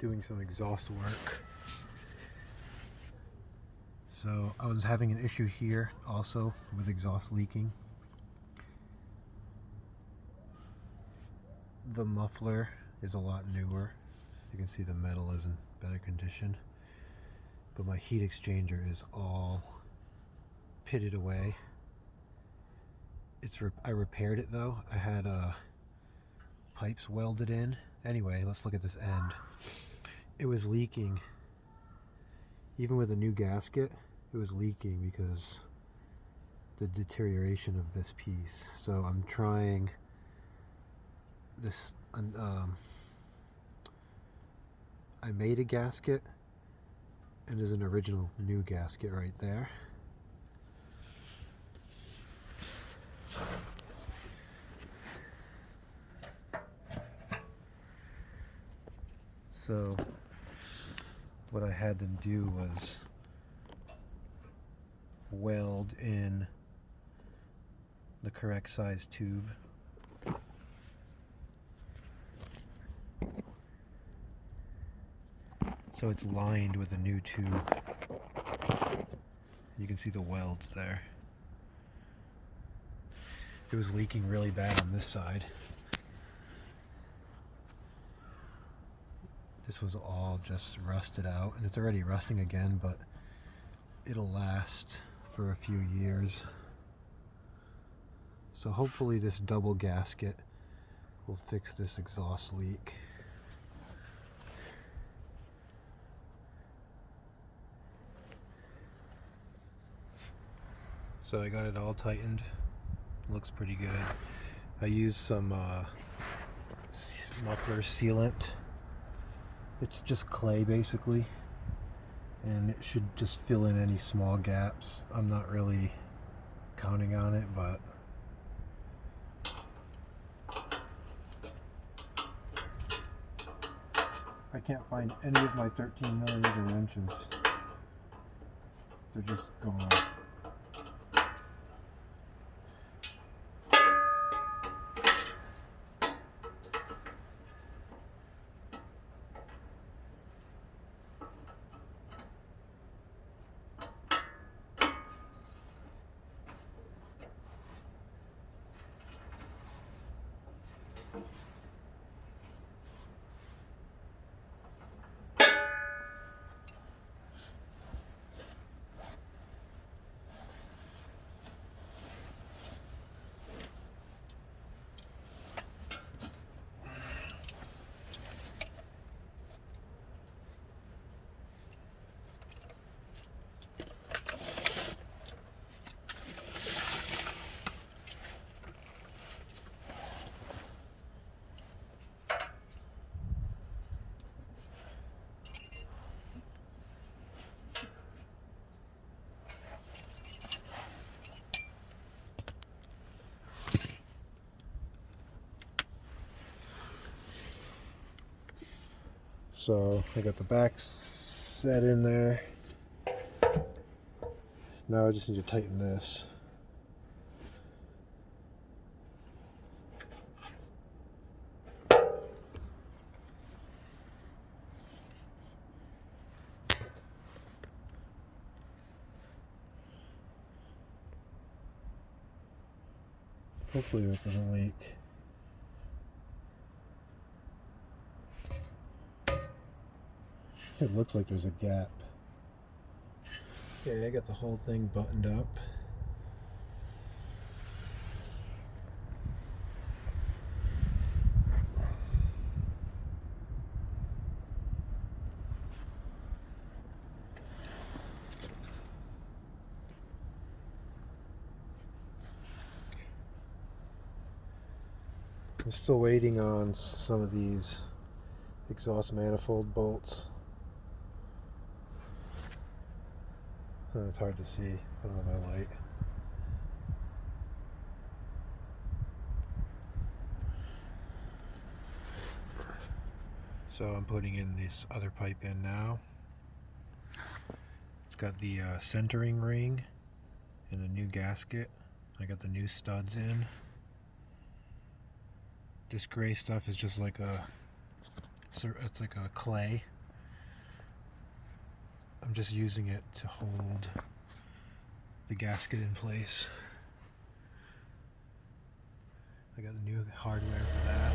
doing some exhaust work. So I was having an issue here also with exhaust leaking. The muffler is a lot newer. You can see the metal is in better condition, but my heat exchanger is all pitted away. I repaired it though. I had pipes welded in. Anyway, let's look at this end. It was leaking. Even with a new gasket, it was leaking because the deterioration of this piece. So I'm trying this. I made a gasket, and there's an original new gasket right there. So what I had them do was weld in the correct size tube. So it's lined with a new tube. You can see the welds there. It was leaking really bad on this side. This was all just rusted out, and it's already rusting again, but it'll last for a few years. So hopefully this double gasket will fix this exhaust leak. So I got it all tightened. Looks pretty good. I used some muffler sealant. It's just clay basically, and it should just fill in any small gaps. I'm not really counting on it, but I can't find any of my 13mm wrenches. They're just gone. So I got the back set in there. Now I just need to tighten this. Hopefully that doesn't leak. It looks like there's a gap. Okay, I got the whole thing buttoned up. I'm still waiting on some of these exhaust manifold bolts. It's hard to see. I don't have my light. So I'm putting in this other pipe in now. It's got the centering ring and a new gasket. I got the new studs in. This gray stuff is just like it's like a clay. I'm just using it to hold the gasket in place. I got the new hardware for that.